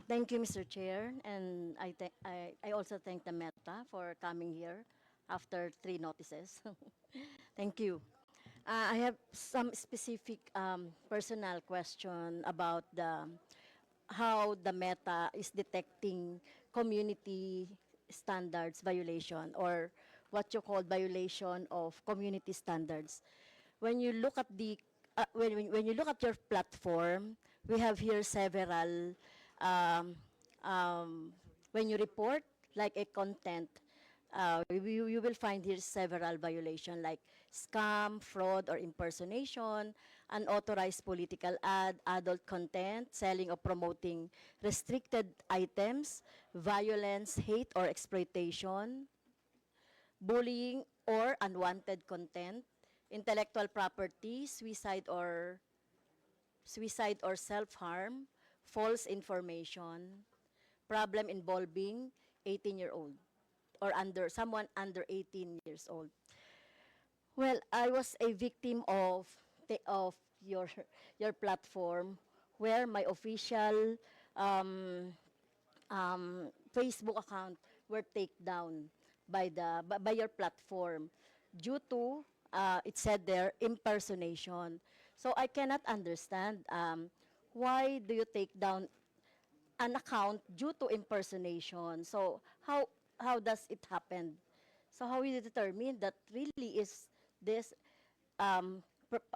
Thank you, Mr. Chair, and I also thank the Meta for coming here after 3 notices. Thank you. I have some specific personal question about how the Meta is detecting community standards violation, or what you call violation of community standards. When you look at when you look at your platform, we have here several um, when you report like a content, you will find here several violations like scam, fraud or impersonation, unauthorized political ad, adult content, selling or promoting restricted items, violence, hate or exploitation, bullying or unwanted content, intellectual property, suicide or self-harm, false information, problem involving 18-year-old or someone under 18 years old. Well, I was a victim of of your your platform, where my official um, Facebook account were taken down by your platform due to it said there impersonation. So I cannot understand why do you take down an account due to impersonation. So how does it happen? So how you determine that really is this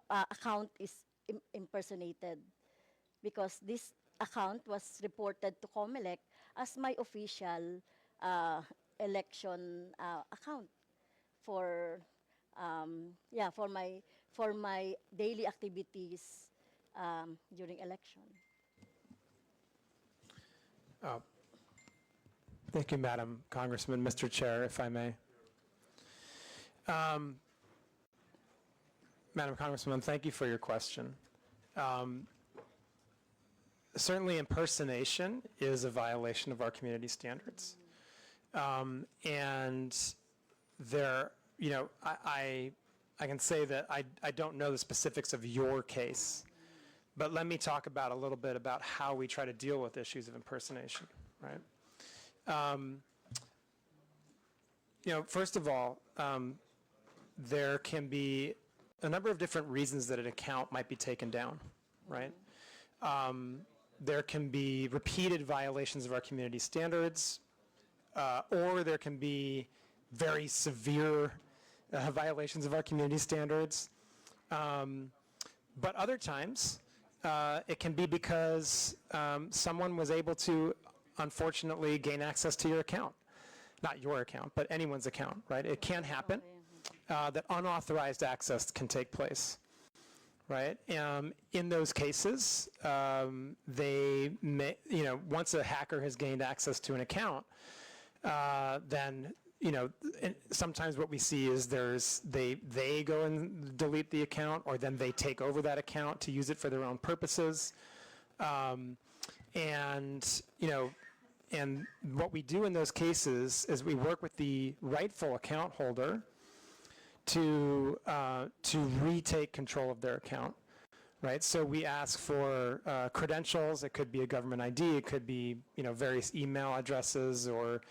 account is impersonated? Because this account was reported to COMELEC as my official uh, election account for yeah, for my daily activities during election. Thank you, Madam Congressman. Mr. Chair, if I may. Madam Congressman, thank you for your question. Certainly impersonation is a violation of our community standards. And there, you know, I can say that I don't know the specifics of your case, but let me talk about a little bit about how we try to deal with issues of impersonation, right? You know, first of all, there can be a number of different reasons that an account might be taken down, right? There can be repeated violations of our community standards, or there can be very severe violations of our community standards. But other times, it can be because someone was able to, unfortunately, gain access to your account. Not your account, but anyone's account, right? It can happen that unauthorized access can take place, right? In those cases, they may, you know, once a hacker has gained access to an account, then, you know, sometimes what we see is they go and delete the account, or then they take over that account to use it for their own purposes. And, you know, and what we do in those cases is we work with the rightful account holder to retake control of their account, right? So we ask for credentials. It could be a government ID. It could be, you know, various email addresses or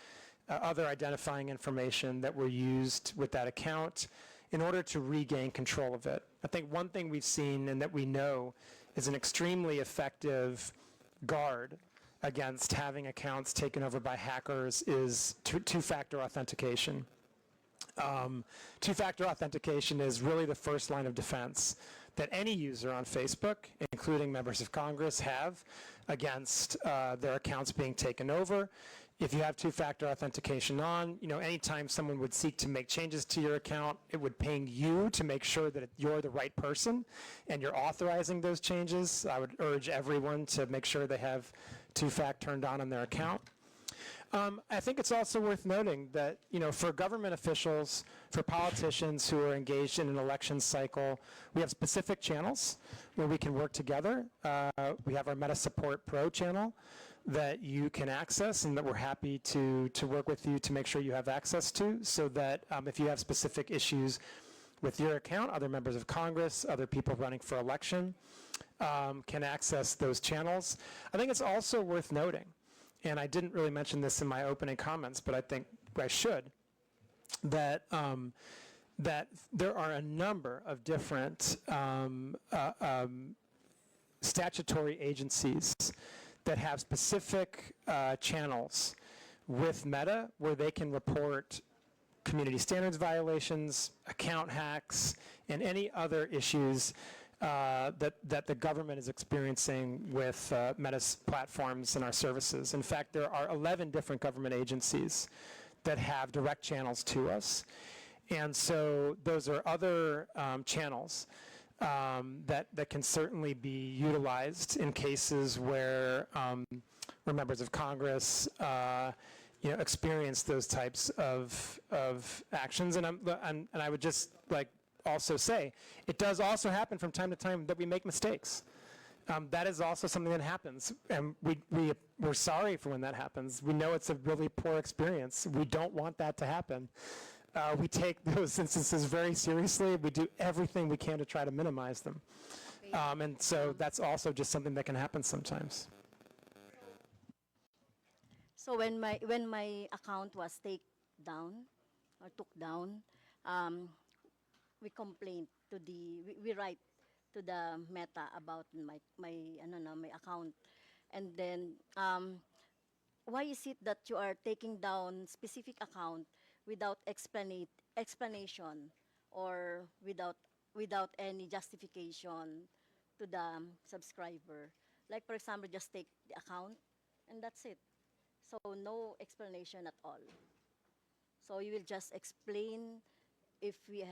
other identifying information that were used with that account in order to regain control of it. I think one thing we've seen and that we know is an extremely effective guard against having accounts taken over by hackers is two-factor authentication. Two-factor authentication is really the first line of defense that any user on Facebook, including members of Congress, have against their accounts being taken over. If you have two-factor authentication on, you know, anytime someone would seek to make changes to your account, it would ping you to make sure that you're the right person and you're authorizing those changes. I would urge everyone to make sure they have two-fact turned on their account. I think it's also worth noting that, you know, for government officials, for politicians who are engaged in an election cycle, we have specific channels where we can work together. We have our Meta Support Pro channel that you can access and that we're happy to work with you to make sure you have access to, so that if you have specific issues with your account, other members of Congress, other people running for election can access those channels. I think it's also worth noting, and I didn't really mention this in my opening comments, but I think I should, that that there are a number of different statutory agencies that have specific channels with Meta where they can report community standards violations, account hacks, and any other issues that the government is experiencing with Meta's platforms and our services. In fact, there are 11 different government agencies that have direct channels to us. And so those are other channels that can certainly be utilized in cases where members of Congress experience those types of actions. And I would just like also say, it does also happen from time to time that we make mistakes. That is also something that happens, and we're sorry for when that happens. We know it's a really poor experience. We don't want that to happen. We take those instances very seriously. We do everything we can to try to minimize them. And so that's also just something that can happen sometimes. So when my account was took down, we complained to we write to the Meta about my account, and then why is it that you are taking down specific account without explanation or without any justification to the subscriber? Like, for example, just take the account and that's it. So no explanation at all. So you will just explain if we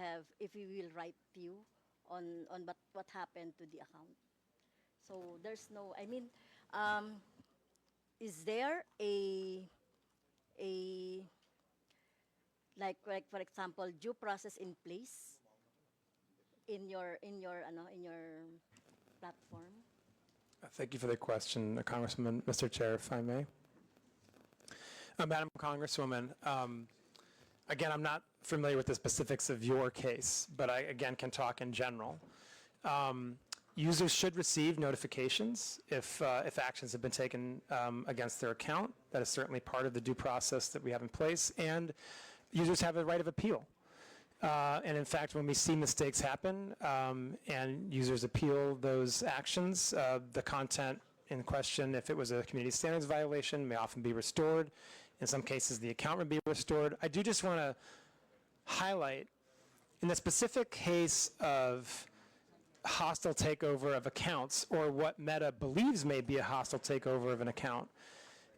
will write to you on what happened to the account. So there's no, I mean, is there a like for example due process in place in your platform? Thank you for the question, Congressman, Mr. Chair, if I may. Madam Congresswoman, again, I'm not familiar with the specifics of your case, but I, again, can talk in general. Users should receive notifications if actions have been taken against their account. That is certainly part of the due process that we have in place, and users have a right of appeal. And in fact, when we see mistakes happen and users appeal those actions, the content in question, if it was a community standards violation, may often be restored. In some cases, the account would be restored. I do just want to highlight, in the specific case of hostile takeover of accounts, or what Meta believes may be a hostile takeover of an account,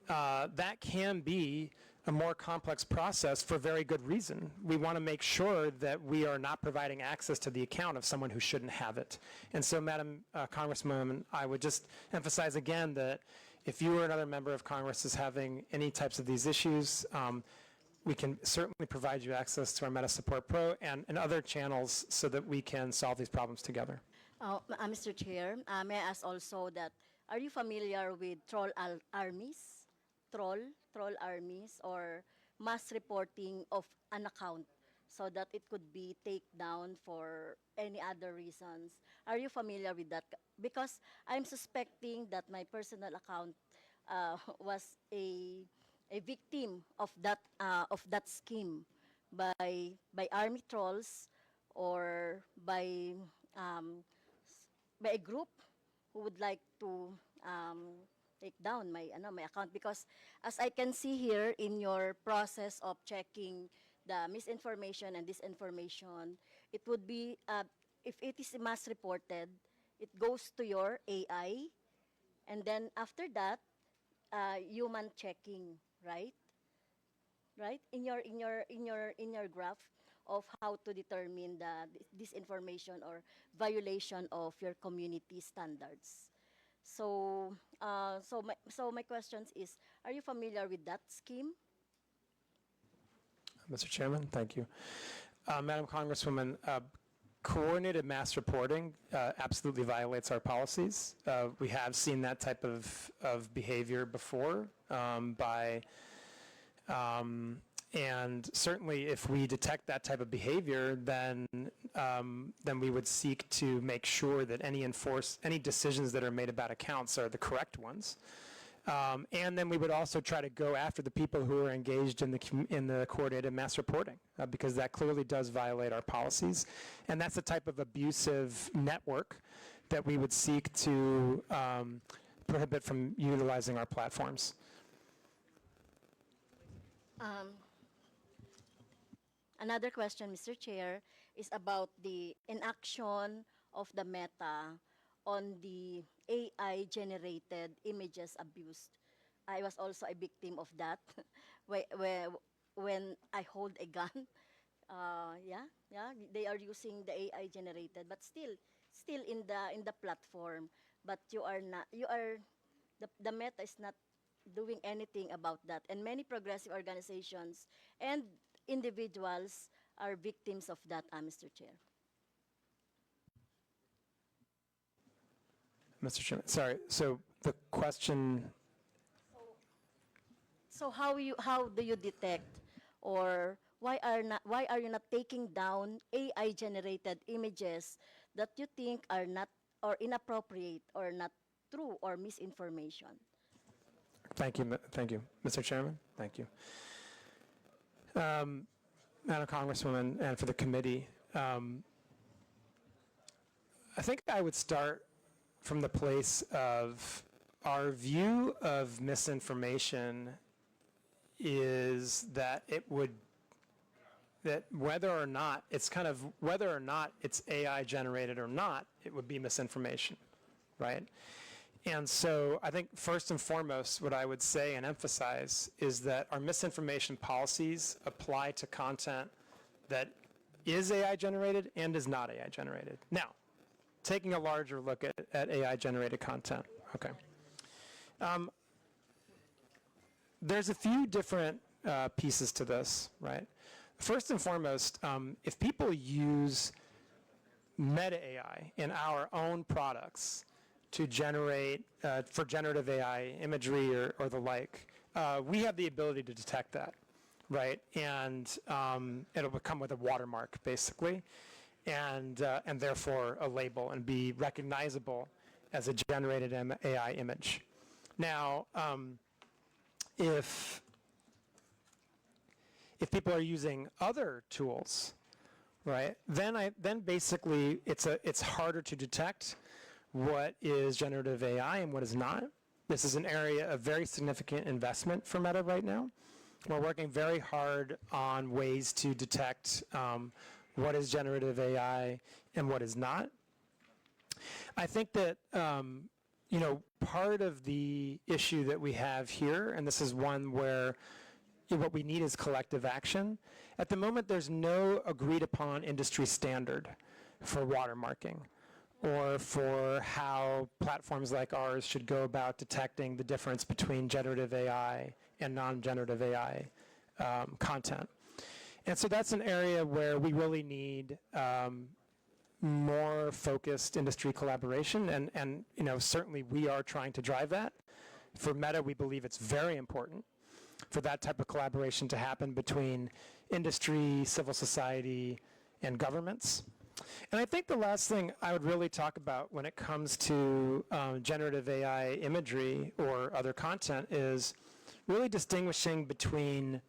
that can be a more complex process for very good reason. We want to make sure that we are not providing access to the account of someone who shouldn't have it. And so, Madam Congresswoman, I would just emphasize again that if you or another member of Congress is having any types of these issues, we can certainly provide you access to our Meta Support Pro and other channels so that we can solve these problems together. Mr. Chair, may I ask also that, are you familiar with troll armies? Troll armies, or mass reporting of an account so that it could be taken down for any other reasons. Are you familiar with that? Because I'm suspecting that my personal account was a victim of that scheme by army trolls, or by a group who would like to take down my account. Because as I can see here in your process of checking the misinformation and disinformation, it would be, if it is mass reported, it goes to your AI, and then after that, human checking, right? Right? In your graph of how to determine the disinformation or violation of your community standards. So, so my question is, are you familiar with that scheme? Mr. Chairman, thank you. Madam Congresswoman, coordinated mass reporting absolutely violates our policies. We have seen that type of behavior before by And certainly if we detect that type of behavior, then we would seek to make sure that any decisions that are made about accounts are the correct ones. And then we would also try to go after the people who are engaged in the coordinated mass reporting, because that clearly does violate our policies. And that's the type of abusive network that we would seek to prohibit from utilizing our platforms. Another question, Mr. Chair, is about the inaction of the Meta on the AI-generated images abused. I was also a victim of that when I hold a gun. They are using the AI-generated, but still in the platform. But the Meta is not doing anything about that. And many progressive organizations and individuals are victims of that, Mr. Chair. Mr. Chairman, sorry, so the question... So how do you detect, or why are you not taking down AI generated images that you think are not or inappropriate or not true or misinformation? Thank you, Mr. Chairman. Thank you. Madam Congresswoman, and for the committee, I think I would start from the place of our view of misinformation is that whether or not it's AI generated or not, it would be misinformation, right? And so I think first and foremost, what I would say and emphasize is that our misinformation policies apply to content that is AI generated and is not AI generated. Now, taking a larger look at AI generated content, okay. There's a few different pieces to this, right? First and foremost, if people use meta AI in our own products to generate, for generative AI imagery or the like, we have the ability to detect that, right? And it'll come with a watermark, basically, and therefore a label and be recognizable as a generated AI image. Now, if people are using other tools, right, then basically it's harder to detect what is generative AI and what is not. This is an area of very significant investment for Meta right now. We're working very hard on ways to detect what is generative AI and what is not. I think that part of the issue that we have here, and this is one where what we need is collective action. At the moment, there's no agreed upon industry standard for watermarking or for how platforms like ours should go about detecting the difference between generative AI and non-generative AI content. And so that's an area where we really need more focused industry collaboration, and certainly we are trying to drive that. For Meta, we believe it's very important for that type of collaboration to happen between industry, civil society, and governments. And I think the last thing I would really talk about when it comes to generative AI imagery or other content is really distinguishing between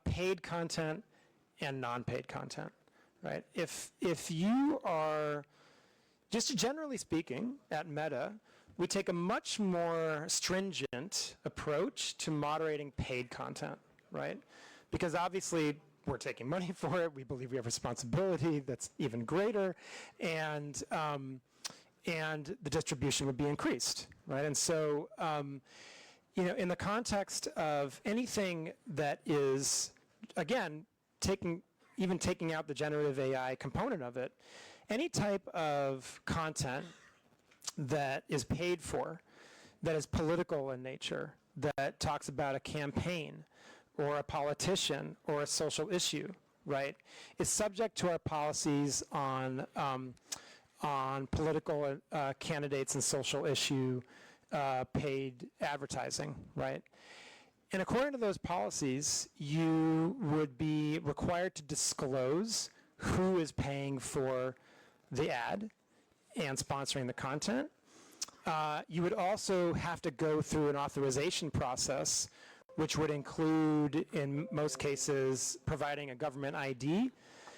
paid content and non-paid content, right? If you are, just generally speaking, at Meta, we take a much more stringent approach to moderating paid content, right? Because obviously we're taking money for it. We believe we have responsibility that's even greater, and the distribution would be increased, right? And so, in the context of anything that is, again, taking out the generative AI component of it, any type of content that is paid for, that is political in nature, that talks about a campaign or a politician or a social issue, right, is subject to our policies on political candidates and social issue paid advertising, right? And according to those policies, you would be required to disclose who is paying for the ad and sponsoring the content. You would also have to go through an authorization process, which would include, in most cases, providing a government ID.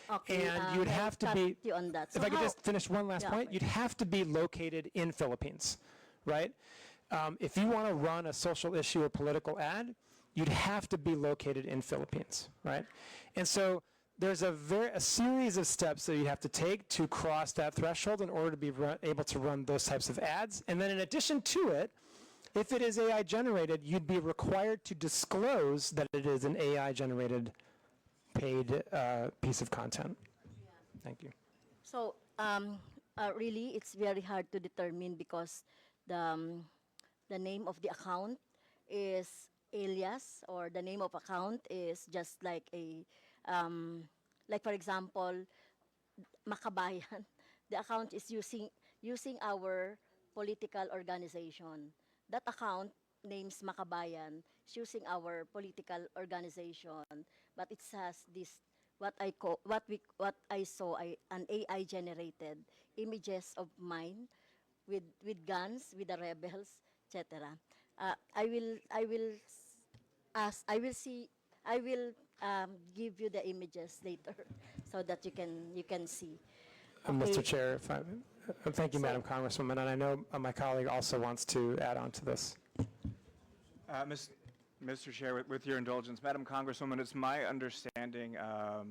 Okay, And you would have to cut be, you on that. if So I could how- just finish one last Yeah, point, okay. you'd have to be located in Philippines, right? If you want to run a social issue or political ad, you'd have to be located in Philippines, right? And so there's a series of steps that you have to take to cross that threshold in order to be able to run those types of ads. And then in addition to it, if it is AI generated, you'd be required to disclose that it is an AI generated paid piece of content. Thank you. So really, it's very hard to determine because the name of the account is alias, or the name of account is just like like for example, Makabayan. The account is using our political organization. That account names Makabayan is using our political organization, but it has this what I saw an AI generated images of mine with guns, with the rebels, etc. I will see I will give you the images later so that you can see. Mr. Chair, if I, thank you, So- Madam Congresswoman, and I know my colleague also wants to add on to this. Mr. Chair, with your indulgence, Madam Congresswoman, it's my understanding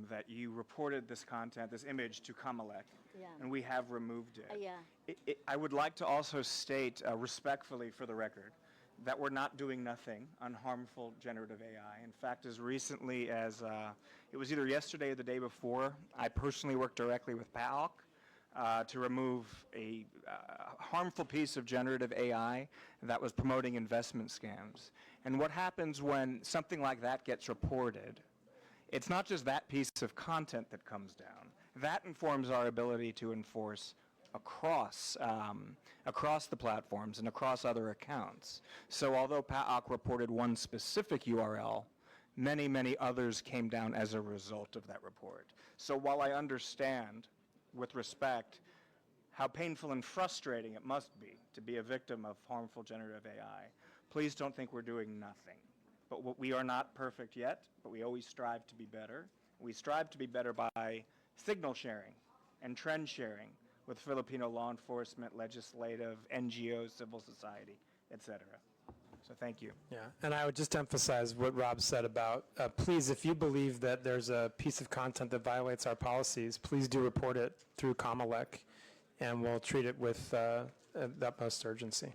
that you reported this content, this image, to Comelec, Yeah. and we have removed it. Yeah. I would like to also state respectfully for the record that we're not doing nothing on harmful generative AI. In fact, as recently as it was either yesterday or the day before, I personally worked directly with PAOC to remove a harmful piece of generative AI that was promoting investment scams. And what happens when something like that gets reported, it's not just that piece of content that comes down. That informs our ability to enforce across the platforms and across other accounts. So although PAOC reported one specific URL, many, many others came down as a result of that report. So while I understand, with respect, how painful and frustrating it must be a victim of harmful generative AI, please don't think we're doing nothing. But we are not perfect yet, but we always strive to be better. We strive to be better by signal sharing and trend sharing with Filipino law enforcement, legislative, NGOs, civil society, etc. So thank you. Yeah, and I would just emphasize what Rob said about, please, if you believe that there's a piece of content that violates our policies, please do report it through Comelec, and we'll treat it with the utmost urgency.